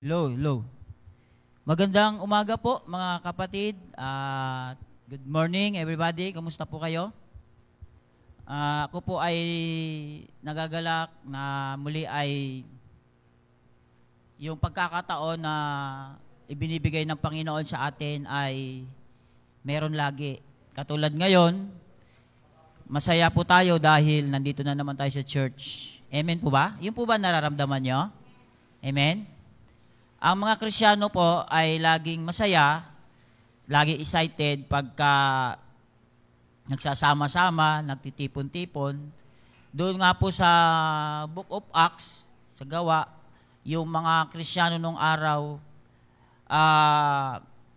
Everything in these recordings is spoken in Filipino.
Hello, hello. Magandang umaga po mga kapatid. Good morning everybody. Kamusta po kayo? Ako po ay nagagalak na muli ay yung pagkakataon na ibinibigay ng Panginoon sa atin ay meron lagi. Katulad ngayon, masaya po tayo dahil nandito na naman tayo sa church. Amen po ba? Yun po ba nararamdaman nyo? Amen? Ang mga Kristiyano po ay laging masaya, lagi excited pagka nagsasama-sama, nagtitipon-tipon. Doon nga po sa Book of Acts, sa gawa, yung mga Kristiyano nung araw,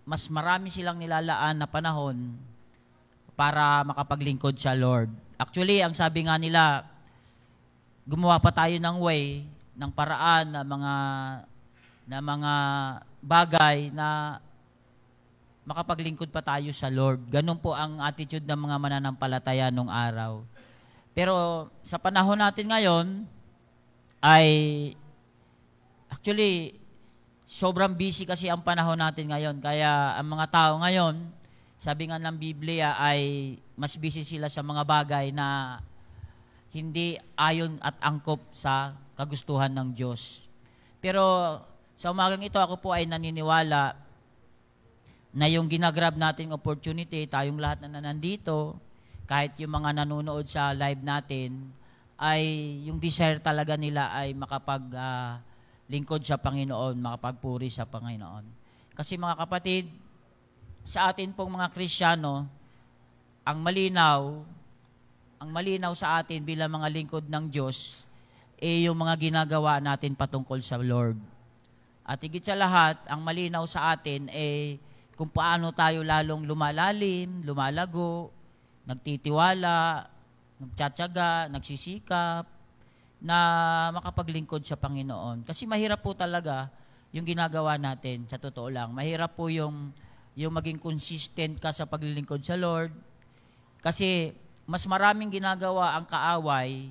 mas marami silang nilalaan na panahon para makapaglingkod sa Lord. Actually, ang sabi nga nila, gumawa pa tayo ng way, ng paraan na mga bagay na makapaglingkod pa tayo sa Lord. Ganun po ang attitude ng mga mananampalataya nung araw. Pero sa panahon natin ngayon, ay actually, sobrang busy kasi ang panahon natin ngayon. Kaya ang mga tao ngayon, sabi nga ng Biblia ay mas busy sila sa mga bagay na hindi ayon at angkop sa kagustuhan ng Diyos. Pero sa umagang ito, ako po ay naniniwala na yung ginagrab nating opportunity, tayong lahat na nandito, kahit yung mga nanonood sa live natin, ay yung desire talaga nila ay makapaglingkod sa Panginoon, makapagpuri sa Panginoon. Kasi mga kapatid, sa atin pong mga Kristiyano, ang malinaw sa atin bilang mga lingkod ng Diyos, yung mga ginagawa natin patungkol sa Lord. At higit sa lahat, ang malinaw sa atin kung paano tayo lalong lumalalim, lumalago, nagtitiwala, nagtsatsaga, nagsisikap, na makapaglingkod sa Panginoon. Kasi mahirap po talaga yung ginagawa natin, sa totoo lang. Mahirap po yung maging consistent ka sa paglilingkod sa Lord. Kasi mas maraming ginagawa ang kaaway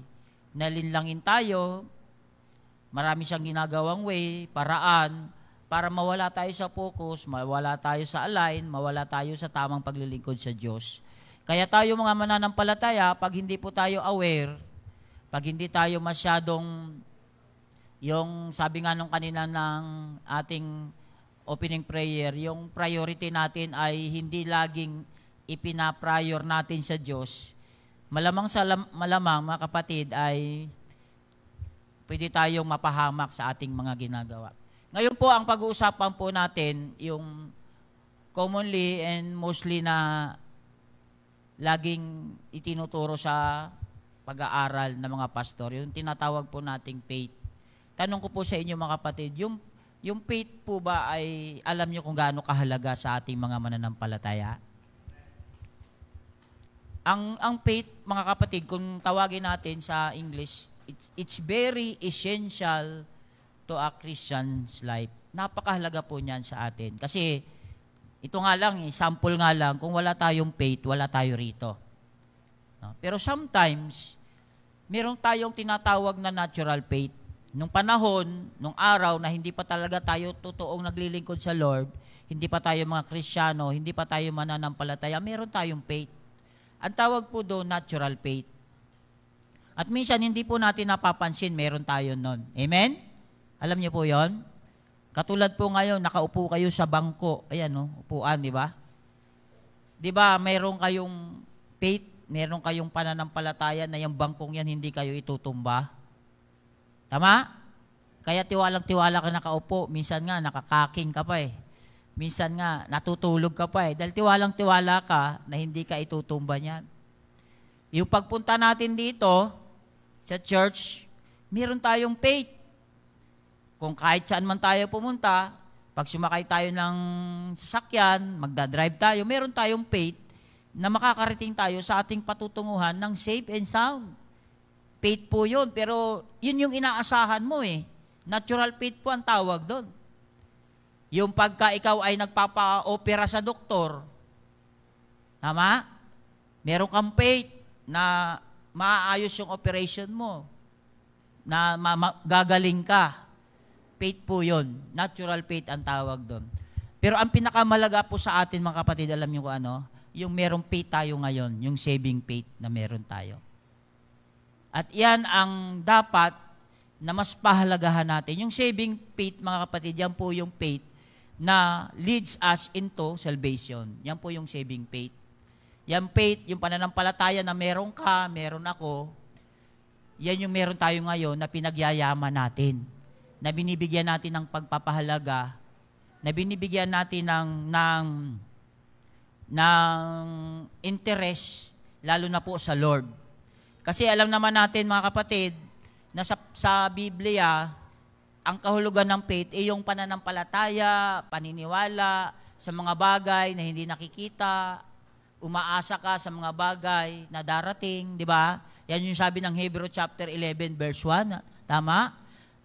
na linlangin tayo. Marami siyang ginagawang way, paraan, para mawala tayo sa focus, mawala tayo sa align, mawala tayo sa tamang paglilingkod sa Diyos. Kaya tayo mga mananampalataya, pag hindi po tayo aware, pag hindi tayo masyadong, yung sabi nga nung kanina ng ating opening prayer, yung priority natin ay hindi laging ipina-prior natin sa Diyos. Malamang mga kapatid, ay pwede tayong mapahamak sa ating mga ginagawa. Ngayon po, ang pag-uusapan po natin, yung commonly and mostly na laging itinuturo sa pag-aaral ng mga pastor, yung tinatawag po nating faith. Tanong ko po sa inyo mga kapatid, yung faith po ba ay alam nyo kung gaano kahalaga sa ating mga mananampalataya? Ang faith, mga kapatid, kung tawagin natin sa English, it's very essential to a Christian's life. Napakahalaga po niyan sa atin. Kasi ito nga lang, sample nga lang, kung wala tayong faith, wala tayo rito. No? Pero sometimes, meron tayong tinatawag na natural faith. Nung panahon, nung araw na hindi pa talaga tayo totoong naglilingkod sa Lord, hindi pa tayo mga Kristiyano, hindi pa tayo mananampalataya, meron tayong faith. Ang tawag po doon, natural faith. At minsan, hindi po natin napapansin, meron tayo nun. Amen? Alam niyo po yon? Katulad po ngayon, nakaupo kayo sa bangko. Ayan, no? Upuan, di ba? Di ba, meron kayong faith, meron kayong pananampalataya na yung bangkong yan, hindi kayo itutumba. Tama? Kaya tiwalang-tiwala ka nakaupo. Minsan nga, nakakaking ka pa eh. Minsan nga, natutulog ka pa eh. Dahil tiwalang-tiwala ka na hindi ka itutumba niyan. Yung pagpunta natin dito, sa church, meron tayong faith. Kung kahit saan man tayo pumunta, pag sumakay tayo ng sasakyan, magdadrive tayo, meron tayong faith na makakarating tayo sa ating patutunguhan ng safe and sound. Faith po yun, pero yun yung inaasahan mo eh. Natural faith po ang tawag doon. Yung pagka ikaw ay nagpapa-opera sa doktor, tama? Meron kang faith na maayos yung operation mo, na gagaling ka. Faith po yun. Natural faith ang tawag doon. Pero ang pinakamalaga po sa atin, mga kapatid, alam niyo kung ano? Yung merong faith tayo ngayon, yung saving faith na meron tayo. At yan ang dapat na mas pahalagahan natin. Yung saving faith, mga kapatid, yan po yung faith na leads us into salvation. Yan po yung saving faith. Yan faith, yung pananampalataya na meron ka, meron ako, yan yung meron tayo ngayon na pinagyayaman natin, na binibigyan natin ng pagpapahalaga, na binibigyan natin ng interest, lalo na po sa Lord. Kasi alam naman natin, mga kapatid, na sa Biblia, ang kahulugan ng faith ay yung pananampalataya, paniniwala sa mga bagay na hindi nakikita, umaasa ka sa mga bagay na darating, di ba? Yan yung sabi ng Hebrew chapter 11 verse 1, tama?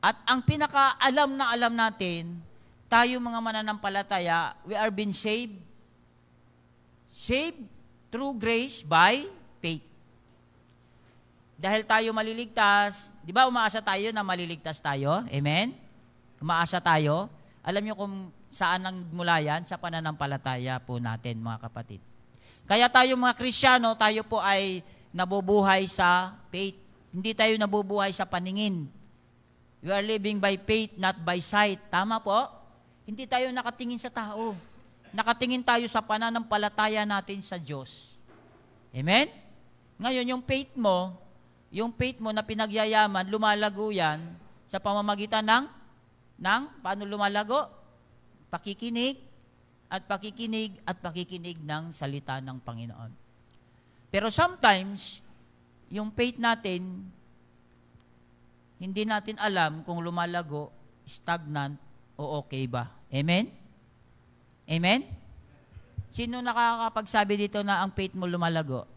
At ang pinakaalam na alam natin, tayo mga mananampalataya, we are being saved. Saved through grace by faith. Dahil tayo maliligtas, di ba umaasa tayo na maliligtas tayo? Amen? Umaasa tayo. Alam niyo kung saan ang mula yan? Sa pananampalataya po natin, mga kapatid. Kaya tayo mga Kristiyano, tayo po ay nabubuhay sa faith. Hindi tayo nabubuhay sa paningin. We are living by faith, not by sight. Tama po? Hindi tayo nakatingin sa tao. Nakatingin tayo sa pananampalataya natin sa Diyos. Amen? Ngayon, yung faith mo na pinagyayaman, lumalago yan sa pamamagitan ng paano lumalago? Pakikinig at pakikinig ng salita ng Panginoon. Pero sometimes, yung faith natin, hindi natin alam kung lumalago, stagnant, o okay ba. Amen? Amen? Sino nakakapagsabi dito na ang faith mo lumalago?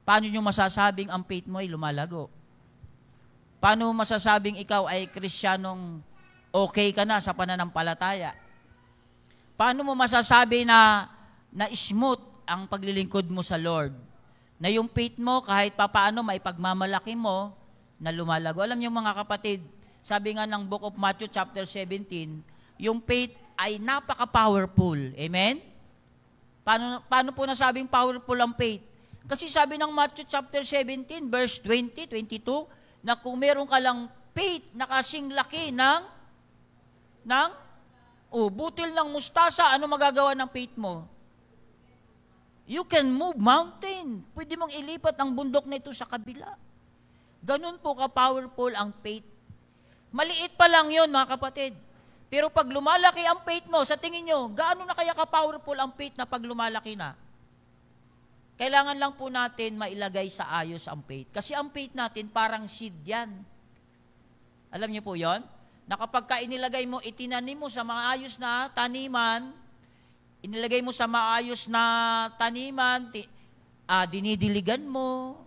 Paano nyo masasabing ang faith mo ay lumalago? Paano mo masasabing ikaw ay Kristiyanong okay ka na sa pananampalataya? Paano mo masasabi na smooth ang paglilingkod mo sa Lord? Na yung faith mo, kahit papaano maipagmamalaki mo, na lumalago. Alam niyo mga kapatid, sabi nga ng Book of Matthew chapter 17, yung faith ay napaka-powerful. Amen? Paano po nasabing powerful ang faith? Kasi sabi ng Matthew chapter 17, verse 20, 22, na kung meron ka lang faith na kasing laki ng butil ng mustasa, ano magagawa ng faith mo? You can move mountain. Pwede mong ilipat ang bundok na ito sa kabila. Ganun po ka-powerful ang faith. Maliit pa lang yon mga kapatid. Pero pag lumalaki ang faith mo, sa tingin nyo, gaano na kaya ka-powerful ang faith na pag lumalaki na? Kailangan lang po natin mailagay sa ayos ang faith. Kasi ang faith natin parang seed yan. Alam niyo po yon? Na kapag inilagay mo, itinanim mo sa maayos na taniman, inilagay mo sa maayos na taniman, dinidiligan mo,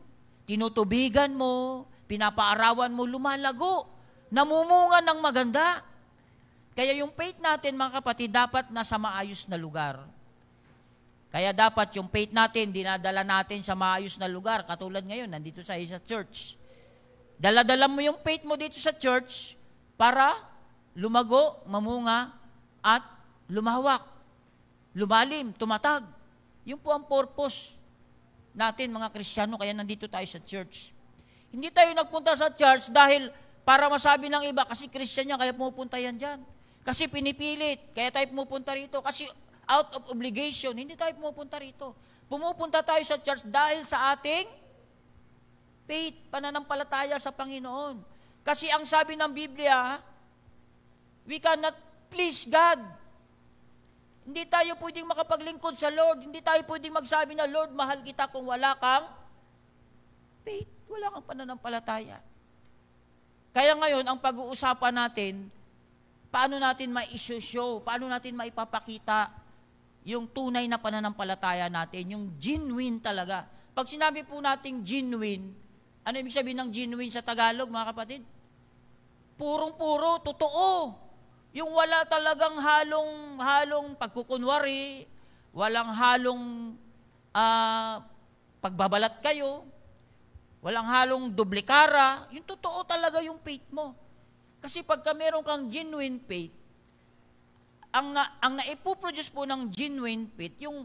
tinutubigan mo, pinapaarawan mo, lumalago, namumunga ng maganda. Kaya yung faith natin, mga kapatid, dapat nasa maayos na lugar. Kaya dapat yung faith natin, dinadala natin sa maayos na lugar. Katulad ngayon, nandito sa church. Dala-dala mo yung faith mo dito sa church para lumago, mamunga, at lumawak. Lumalim, tumatag. Yun po ang purpose natin mga Kristiyano, kaya nandito tayo sa church. Hindi tayo nagpunta sa church dahil para masabi ng iba, kasi Christian yan, kaya pumupunta yan dyan. Kasi pinipilit, kaya tayo pumupunta rito. Kasi out of obligation, hindi tayo pumupunta rito. Pumupunta tayo sa church dahil sa ating faith, pananampalataya sa Panginoon. Kasi ang sabi ng Biblia, we cannot please God. Hindi tayo pwedeng makapaglingkod sa Lord. Hindi tayo pwedeng magsabi na, Lord, mahal kita kung wala kang faith, wala kang pananampalataya. Kaya ngayon, ang pag-uusapan natin, paano natin ma-show, paano natin maipapakita yung tunay na pananampalataya natin, yung genuine talaga. Pag sinabi po nating genuine, ano ibig sabihin ng genuine sa Tagalog, mga kapatid? Purong-puro, totoo. Yung wala talagang halong walang halong dublikara, yung totoo talaga yung faith mo. Kasi pagka meron kang genuine faith, ang naipoproduce po ng genuine faith, yung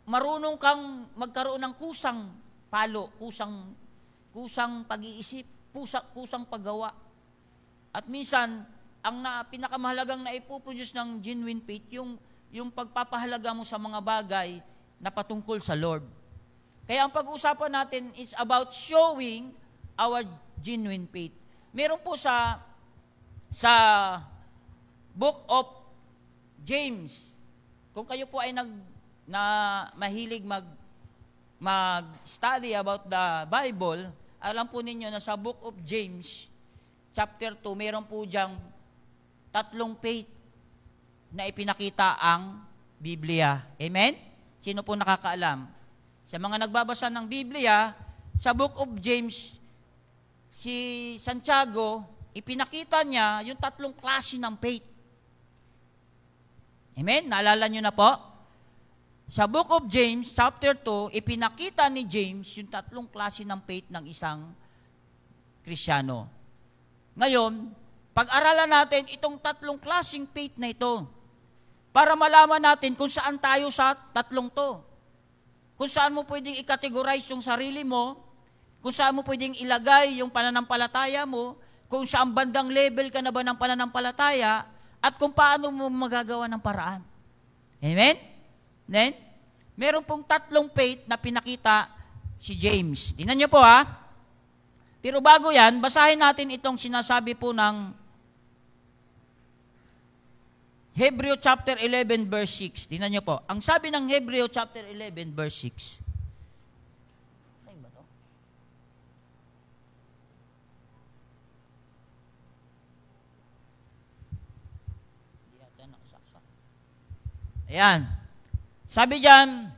marunong kang magkaroon ng kusang palo, kusang pag-iisip, kusang paggawa. At minsan, pinakamahalagang naipoproduce ng genuine faith, yung pagpapahalaga mo sa mga bagay na patungkol sa Lord. Kaya ang pag-uusapan natin is about showing our genuine faith. Meron po sa Book of James, kung kayo po ay mahilig mag-study about the Bible, alam po ninyo na sa Book of James, chapter 2, meron po diyang 3 faith na ipinakita ang Biblia. Amen? Sino po nakakaalam? Sa mga nagbabasa ng Biblia, sa Book of James, si Santiago, ipinakita niya yung 3 klase ng faith. Amen? Naalala niyo na po? Sa Book of James, chapter 2, ipinakita ni James yung 3 klase ng faith ng isang Kristiyano. Ngayon, pag-aralan natin itong 3 klaseng faith na ito para malaman natin kung saan tayo sa 3 to. Kung saan mo pwedeng i-categorize yung sarili mo, kung saan mo pwedeng ilagay yung pananampalataya mo, kung saan bandang level ka na ba ng pananampalataya, at kung paano mo magagawa ng paraan. Amen? Amen? Meron pong 3 faith na pinakita si James. Tingnan niyo po ha. Pero bago yan, basahin natin itong sinasabi po ng Hebreo chapter 11 verse 6. Tingnan niyo po. Ang sabi ng Hebreo chapter 11 verse 6. Saan ba to? Hindi yata nakasaksak. Ayan. Sabi diyan,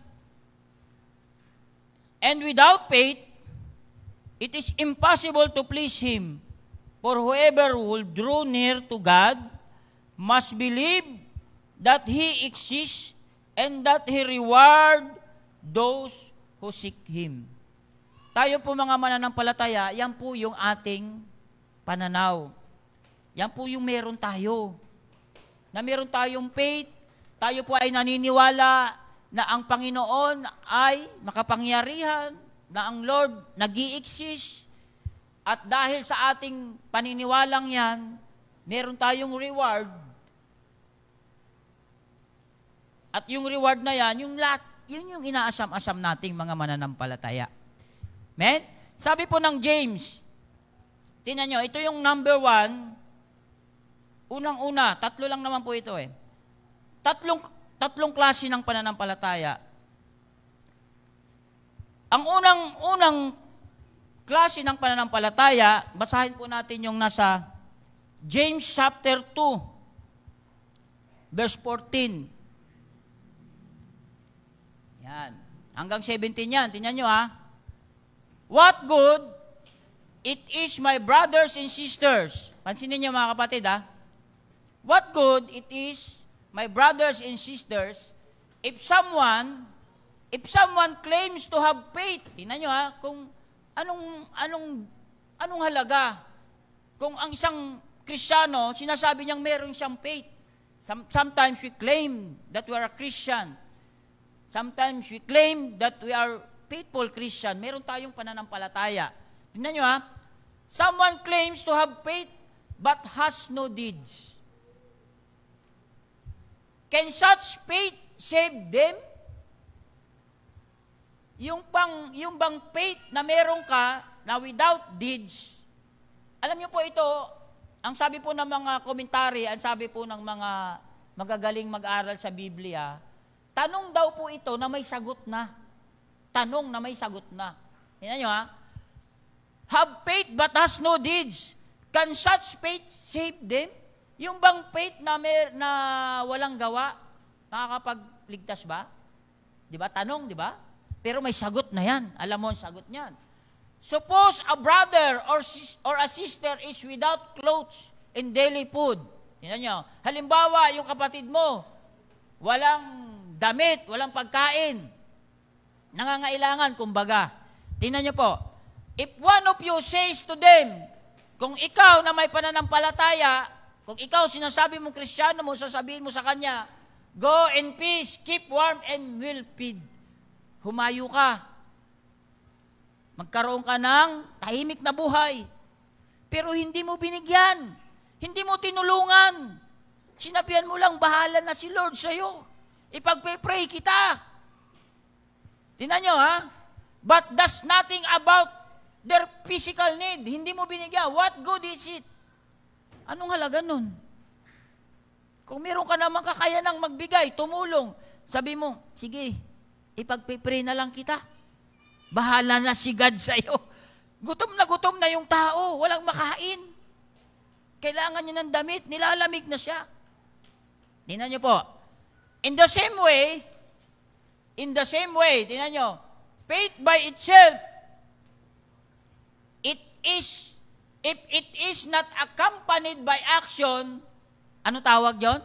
and without faith, it is impossible to please Him. For whoever will draw near to God must believe that He exists and that He reward those who seek Him. Tayo po mga mananampalataya, yan po yung ating pananaw. Yan po yung meron tayo. Na meron tayong faith, tayo po ay naniniwala na ang Panginoon ay makapangyarihan, na ang Lord nag-i-exist, at dahil sa ating paniniwalang yan, meron tayong reward. At yung reward na yan, yun yung inaasam-asam nating mga mananampalataya. Amen? Sabi po ng James, tingnan nyo, ito yung number 1, unang-una, 3 lang naman po ito eh. Tatlong klase ng pananampalataya. Ang unang klase ng pananampalataya, basahin po natin yung nasa James chapter 2, verse 14. Yan. Hanggang 17 yan. Tingnan nyo ha. What good it is, my brothers and sisters. Pansinin nyo mga kapatid ha. What good it is, my brothers and sisters, if someone claims to have faith. Tingnan nyo ha, kung anong halaga. Kung ang isang Kristiyano, sinasabi niyang meron siyang faith. Sometimes we claim that we are a Christian. Sometimes we claim that we are faithful Christian. Meron tayong pananampalataya. Tingnan nyo ha, someone claims to have faith but has no deeds. Can such faith save them? Yung bang faith na meron ka na without deeds, alam niyo po ito, ang sabi po ng mga komentary, ang sabi po ng mga magagaling mag-aral sa Biblia, tanong daw po ito na may sagot na. Tanong na may sagot na. Tingnan niyo ha. Have faith but has no deeds. Can such faith save them? Yung bang faith na walang gawa, nakakapagligtas ba? Di ba? Tanong, di ba? Pero may sagot na yan. Alam mo ang sagot niyan. Suppose a brother or a sister is without clothes and daily food. Tingnan nyo. Halimbawa, yung kapatid mo, walang damit, walang pagkain. Nangangailangan, kumbaga. Tingnan niyo po, if one of you says to them, kung ikaw na may pananampalataya, kung ikaw sinasabi mong Kristiyano mo, sasabihin mo sa kanya, go in peace, keep warm, and will feed. Humayo ka. Magkaroon ka ng tahimik na buhay. Pero hindi mo binigyan. Hindi mo tinulungan. Sinabihan mo lang, bahala na si Lord sa'yo. Ipagpe-pray kita. Tingnan nyo, ha? But does nothing about their physical need. Hindi mo binigyan. What good is it? Anong halaga nun? Kung meron ka namang kakayanang magbigay, tumulong, sabi mo, sige, ipagpe-pray na lang kita. Bahala na si God sa'yo. Gutom na yung tao, walang makain. Kailangan niya ng damit, nilalamig na siya. Tingnan niyo po. In the same way, tingnan niyo, faith by itself, if it is not accompanied by action, ano tawag yon?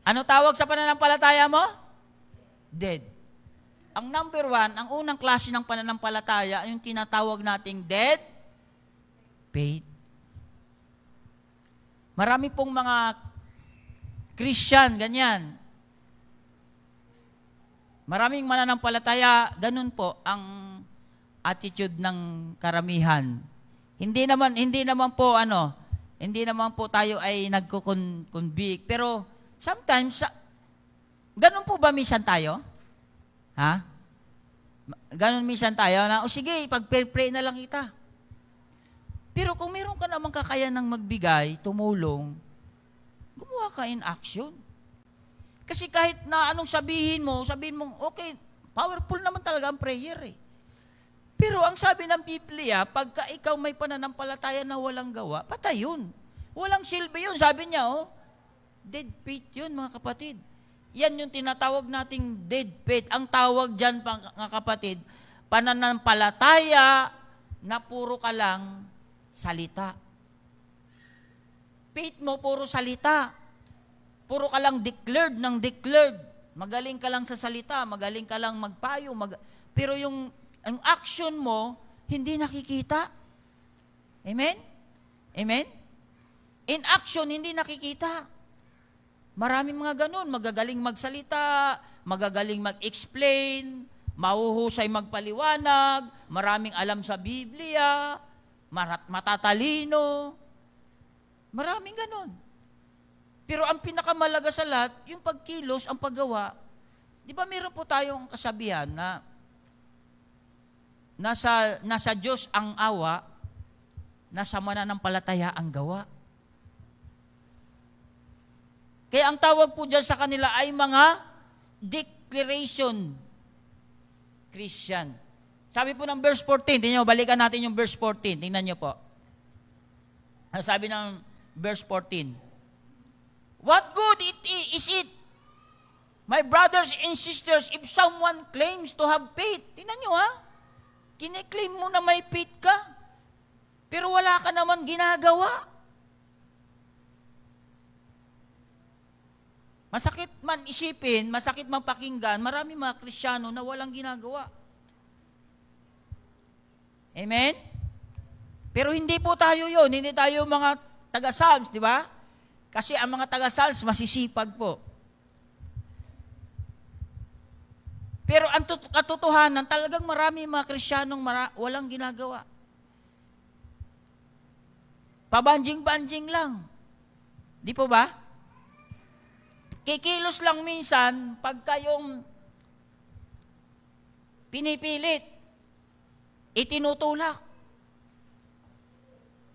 Ano tawag sa pananampalataya mo? Dead. Ang number one, ang unang klase ng pananampalataya, yung tinatawag nating dead faith. Marami pong mga Christian, ganyan. Maraming mananampalataya, ganun po ang attitude ng karamihan. Hindi naman po tayo ay nagko-convict, pero sometimes ganun po ba minsan tayo? Ha? Ganun minsan tayo na, o sige, pag-pray na lang kita. Pero kung meron ka namang kakayanang magbigay, tumulong, gumawa ka in action. Kasi kahit na anong sabihin mo, okay, powerful naman talaga ang prayer eh. Pero ang sabi ng Biblia, pagka ikaw may pananampalataya na walang gawa, patay yun. Walang silbi yun. Sabi niya, dead faith yun, mga kapatid. Yan yung tinatawag nating dead faith. Ang tawag dyan, mga kapatid, pananampalataya na puro ka lang salita. Faith mo, puro salita. Puro ka lang declared. Magaling ka lang sa salita, magaling ka lang magpayo. Pero yung action mo, hindi nakikita. Amen? Amen? In action, hindi nakikita. Maraming mga ganun, magagaling magsalita, magagaling mag-explain, mahuhusay magpaliwanag, maraming alam sa Biblia, matatalino. Maraming ganun. Pero ang pinakamalaga sa lahat, yung pagkilos, ang paggawa. Di ba meron po tayong kasabihan na nasa Diyos ang awa, nasa mananampalataya ang gawa. Kaya ang tawag po dyan sa kanila ay mga declaration Christian. Sabi po ng verse 14, tingnan nyo, balikan natin yung verse 14, tingnan nyo po. Ang sabi ng verse 14, what good is it, my brothers and sisters, if someone claims to have faith? Tingnan nyo ha, kine-claim mo na may faith ka, pero wala ka naman ginagawa. Masakit man isipin, masakit man pakinggan, marami mga Kristiyano na walang ginagawa. Amen? Pero hindi po tayo yun, hindi tayo mga taga-Psalms, di ba? Kasi ang mga taga-Psalms masisipag po. Pero ang katotohanan, talagang marami mga Kristiyanong walang ginagawa. Pabanjing-banjing lang. Di po ba? Kikilos lang minsan pag kayong pinipilit, itinutulak.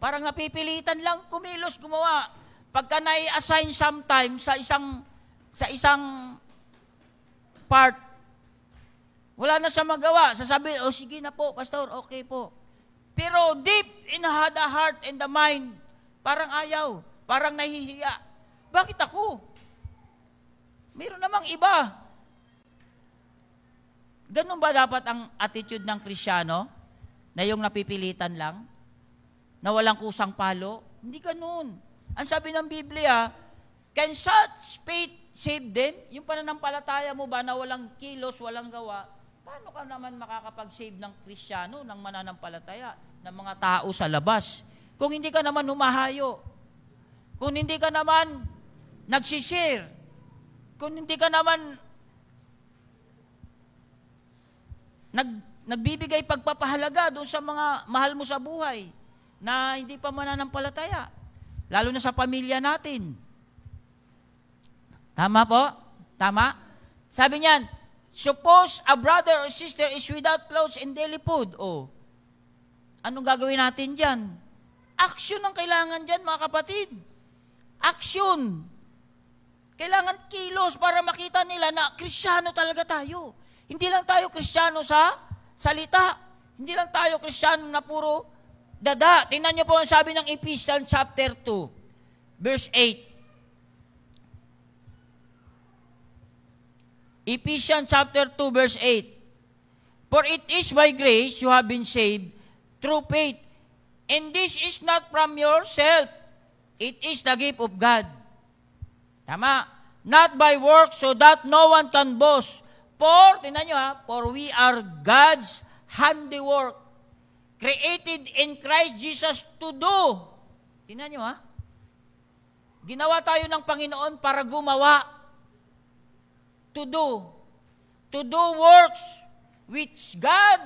Parang napipilitan lang kumilos, gumawa. Pagka nai-assign sometime sa isang part, wala na siya magawa. Sasabi, sige na po, pastor, okay po. Pero deep in the heart and the mind, parang ayaw, parang nahihiya. Bakit ako? Mayroon namang iba. Ganun ba dapat ang attitude ng Kristiyano? Na yung napipilitan lang? Na walang kusang palo? Hindi ganun. Ang sabi ng Biblia, can such faith save them? Yung pananampalataya mo ba na walang kilos, walang gawa, Paano ka naman makakapag-save ng Kristiyano, ng mananampalataya, ng mga tao sa labas? Kung hindi ka naman humahayo, kung hindi ka naman nagsishare, kung hindi ka naman nagbibigay pagpapahalaga doon sa mga mahal mo sa buhay na hindi pa mananampalataya, lalo na sa pamilya natin. Tama po? Tama? Sabi niyan, suppose a brother or sister is without clothes and daily food. Oh, anong gagawin natin dyan? Action ang kailangan dyan, mga kapatid. Action. Kailangan kilos para makita nila na Kristiyano talaga tayo. Hindi lang tayo Kristiyano sa salita. Hindi lang tayo Kristiyano na puro dada. Tingnan niyo po ang sabi ng Ephesians chapter 2, verse 8. Ephesians chapter 2, verse 8. For it is by grace you have been saved through faith. And this is not from yourself. It is the gift of God. Tama. Not by works, so that no one can boast. For, tingnan nyo for we are God's handiwork, created in Christ Jesus to do. Tingnan nyo ginawa tayo ng Panginoon para gumawa. To do works which God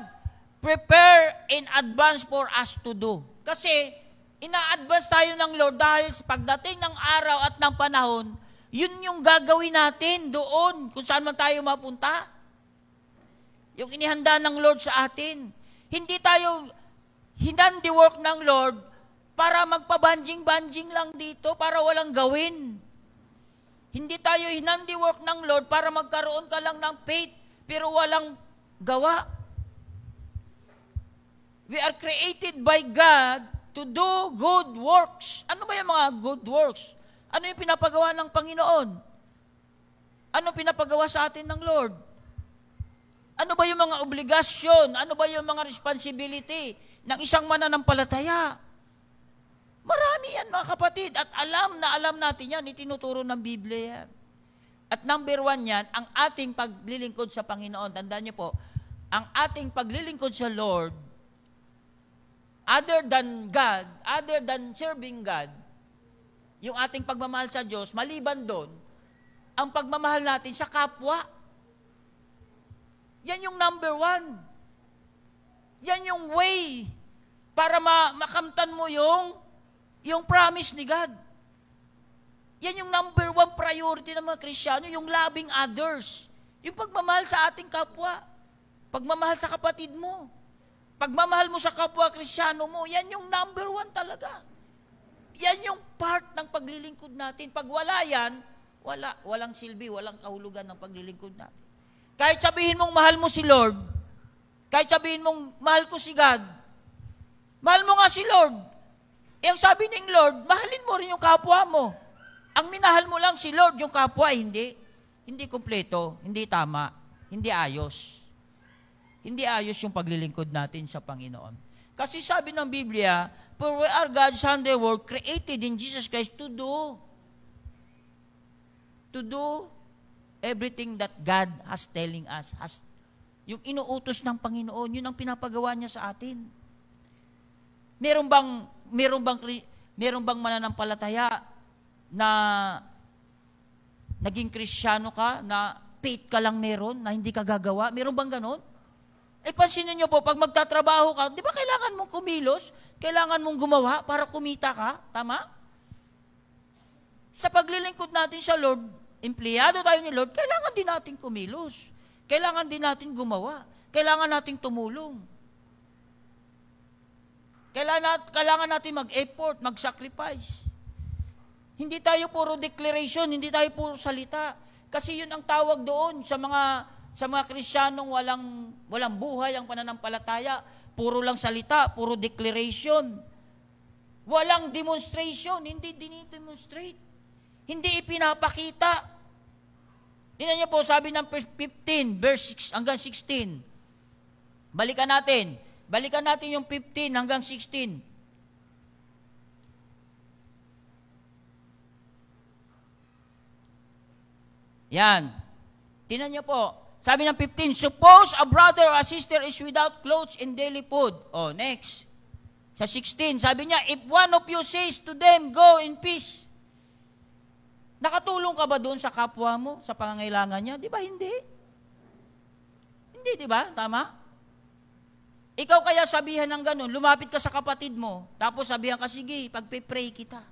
prepare in advance for us to do. Kasi, ina-advance tayo ng Lord dahil pagdating ng araw at ng panahon, yun yung gagawin natin doon kung saan man tayo mapunta. Yung inihanda ng Lord sa atin. Hindi tayo hinandiwork ng Lord para magpabanjing-banjing lang dito, para walang gawin. Hindi tayo hinandiwork ng Lord para magkaroon ka lang ng faith, pero walang gawa. We are created by God to do good works. Ano ba yung mga good works? Ano yung pinapagawa ng Panginoon? Ano pinapagawa sa atin ng Lord? Ano ba yung mga obligasyon? Ano ba yung mga responsibility ng isang mananampalataya? Marami yan, mga kapatid. At alam natin yan, itinuturo ng Biblia yan. At number 1 yan, ang ating paglilingkod sa Panginoon. Tandaan niyo po, ang ating paglilingkod sa Lord, other than God, other than serving God, yung ating pagmamahal sa Diyos, maliban doon, ang pagmamahal natin sa kapwa. Yan yung number 1. Yan yung way para makamtan mo yung promise ni God. Yan yung number 1 priority ng mga Kristiyano, yung loving others. Yung pagmamahal sa ating kapwa. Pagmamahal sa kapatid mo. Pagmamahal mo sa kapwa Kristiyano mo, yan yung number 1 talaga. Yan yung part ng paglilingkod natin. Pag wala yan, walang silbi, walang kahulugan ng paglilingkod natin. Kahit sabihin mong mahal mo si Lord, kahit sabihin mong mahal ko si God, mahal mo nga si Lord. Ang sabi ng Lord, mahalin mo rin yung kapwa mo. Ang minahal mo lang si Lord, yung kapwa, hindi. Hindi kumpleto, hindi tama, hindi ayos. Hindi ayos yung paglilingkod natin sa Panginoon. Kasi sabi ng Biblia, for we are God's handiwork, created in Jesus Christ to do everything that God has telling us. Yung inuutos ng Panginoon, yun ang pinapagawa niya sa atin. Meron bang mananampalataya na naging Kristiyano ka, na faith ka lang meron, na hindi ka gagawa? Meron bang ganon? Pansinin niyo po, pag magtatrabaho ka, di ba kailangan mong kumilos? Kailangan mong gumawa para kumita ka? Tama? Sa paglilingkod natin sa Lord, empleyado tayo ni Lord, kailangan din natin kumilos. Kailangan din natin gumawa. Kailangan natin tumulong. Kailangan natin mag-effort, mag-sacrifice. Hindi tayo puro declaration, hindi tayo puro salita. Kasi yun ang tawag doon sa mga Kristiyanong walang buhay ang pananampalataya. Puro lang salita, puro declaration. Walang demonstration, hindi dinidemonstrate. Hindi ipinapakita. Tingnan niyo po, sabi ng 15, verse 6 hanggang 16. Balikan natin yung 15 hanggang 16. Yan. Tingnan niyo po, Sabi ng 15, suppose a brother or a sister is without clothes and daily food. Oh, next. Sa 16, sabi niya, if one of you says to them, go in peace. Nakatulong ka ba doon sa kapwa mo, sa pangangailangan niya? Di ba hindi? Hindi, di ba? Tama? Ikaw kaya sabihan ng ganun, lumapit ka sa kapatid mo, tapos sabihan ka, sige, pagpe-pray kita.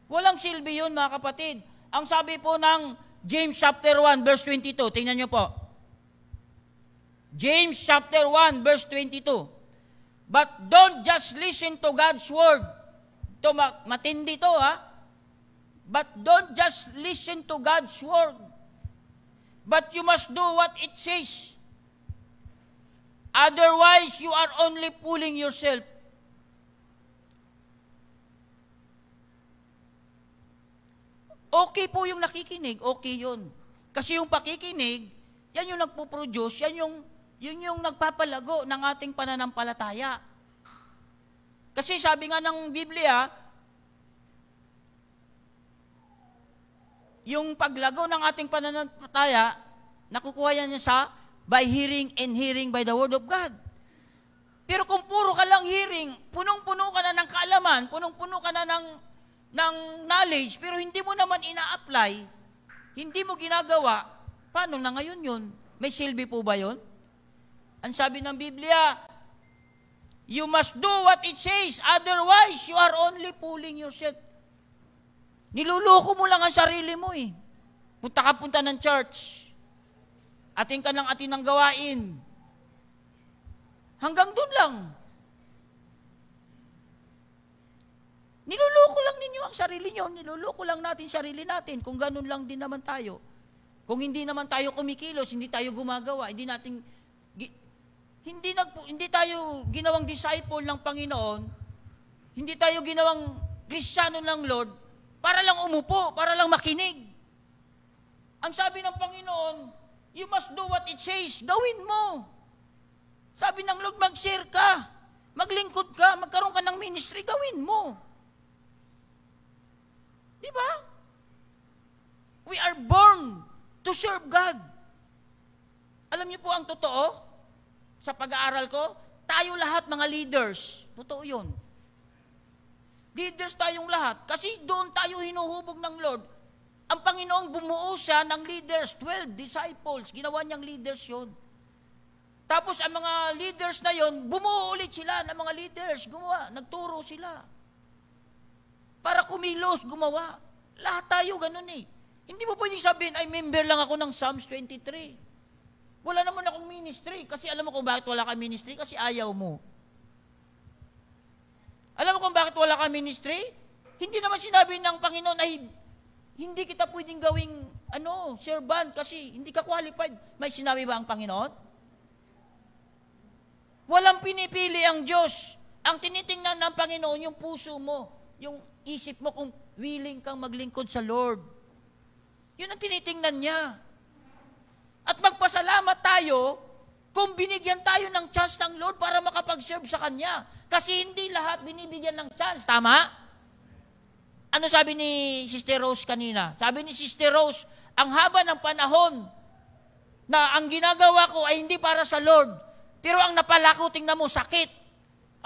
Walang silbi yun, mga kapatid. Ang sabi po ng James chapter 1, verse 22, tingnan nyo po. James chapter 1, verse 22. But don't just listen to God's word. Ito, matindi to, ha? But don't just listen to God's word. But you must do what it says. Otherwise, you are only fooling yourself. Okay po yung nakikinig, okay yun. Kasi yung pakikinig, yan yung nagpo-produce, yun yung nagpapalago ng ating pananampalataya. Kasi sabi nga ng Biblia, yung paglago ng ating pananampalataya, nakukuha yan sa by hearing and hearing by the word of God. Pero kung puro ka lang hearing, punong-puno ka na ng kaalaman, punong-puno ka na ng knowledge, pero hindi mo naman ina-apply, hindi mo ginagawa, paano na ngayon yun? May silbi po ba yun? Ang sabi ng Biblia, you must do what it says, otherwise you are only fooling yourself. Niluloko mo lang ang sarili mo eh. Punta ng church, atin ka ng gawain, hanggang dun lang. Niluloko lang ninyo ang sarili nyo, niluloko lang natin sarili natin, kung ganun lang din naman tayo. Kung hindi naman tayo kumikilos, hindi tayo gumagawa, hindi tayo ginawang disciple ng Panginoon, hindi tayo ginawang Kristiyano ng Lord, para lang umupo, para lang makinig. Ang sabi ng Panginoon, you must do what it says, gawin mo. Sabi ng Lord, mag-share ka, maglingkod ka, magkaroon ka ng ministry, gawin mo. Di ba? We are born to serve God. Alam niyo po ang totoo? Sa pag-aaral ko, tayo lahat mga leaders. Totoo yun. Leaders tayong lahat. Kasi doon tayo hinuhubog ng Lord. Ang Panginoong bumuo siya ng leaders, 12 disciples. Ginawa niyang leaders yun. Tapos ang mga leaders na yun, bumuo ulit sila ng mga leaders. Gumawa, nagturo sila. Para kumilos, gumawa. Lahat tayo ganun eh. Hindi mo pwedeng sabihin, ay member lang ako ng Psalms 23. Wala naman akong ministry. Kasi alam mo kung bakit wala kang ministry? Kasi ayaw mo. Alam mo kung bakit wala kang ministry? Hindi naman sinabi ng Panginoon ay hindi kita pwedeng gawing servant kasi hindi ka qualified. May sinabi ba ang Panginoon? Walang pinipili ang Diyos. Ang tinitingnan ng Panginoon, yung puso mo, yung isip mo kung willing kang maglingkod sa Lord. Yun ang tinitingnan niya. At magpasalamat tayo kung binigyan tayo ng chance ng Lord para makapag-serve sa Kanya. Kasi hindi lahat binibigyan ng chance. Tama? Ano sabi ni Sister Rose kanina? Sabi ni Sister Rose, ang haba ng panahon na ang ginagawa ko ay hindi para sa Lord. Pero ang napala ko, tingnan mo, sakit.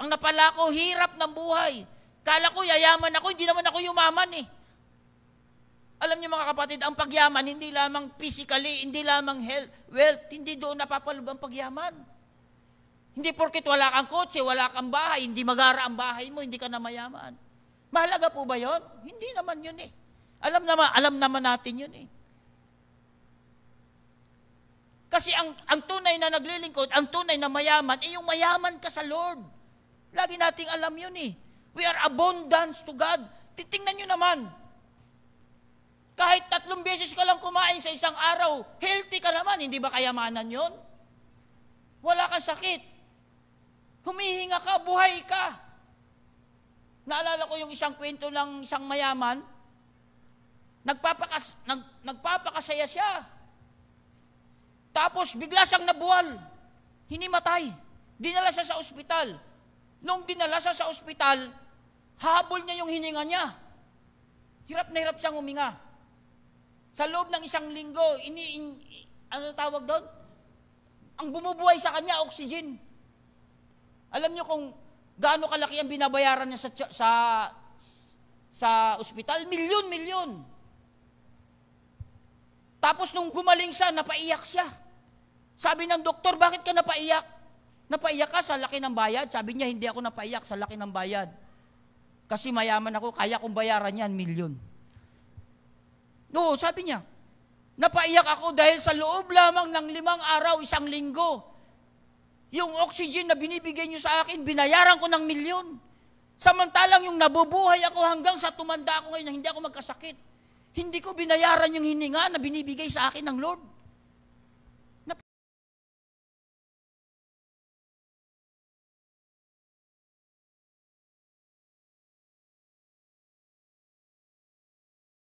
Ang napala ko, hirap ng buhay. Kala ko, yayaman ako, hindi naman ako yumaman eh. Alam niyo mga kapatid, ang pagyaman, hindi lamang physically, hindi lamang wealth, hindi doon napapaloob ang pagyaman. Hindi porket wala kang kotse, wala kang bahay, hindi magara ang bahay mo, hindi ka na mayaman. Mahalaga po ba yon? Hindi naman yun eh. Alam naman natin yun eh. Kasi ang tunay na naglilingkod, ang tunay na mayaman, yung mayaman ka sa Lord. Lagi nating alam yun eh. We are abundance to God. Titingnan nyo naman. Kahit 3 beses ka lang kumain sa isang araw, healthy ka naman, hindi ba kayamanan yon? Wala kang sakit. Humihinga ka, buhay ka. Naalala ko yung isang kwento ng isang mayaman, nagpapakasaya siya. Tapos bigla siyang nabuwal, hinimatay. Dinala siya sa ospital. Nung dinala siya sa ospital, habol niya yung hininga niya. Hirap na hirap siyang huminga. Sa loob ng 1 linggo, ano tawag doon? Ang bumubuhay sa kanya, oxygen. Alam niyo kung gaano kalaki ang binabayaran niya sa ospital? Milyon. Tapos nung gumaling siya, napaiyak siya. Sabi ng doktor, bakit ka napaiyak? Napaiyak ka sa laki ng bayad? Sabi niya, hindi ako napaiyak sa laki ng bayad. Kasi mayaman ako, kaya kong bayaran yan, milyon. No, sabi niya, napaiyak ako dahil sa loob lamang ng 5 araw, 1 linggo. Yung oxygen na binibigay niyo sa akin, binayaran ko ng milyon. Samantalang yung nabubuhay ako hanggang sa tumanda ako ngayon na hindi ako magkasakit. Hindi ko binayaran yung hininga na binibigay sa akin ng Lord.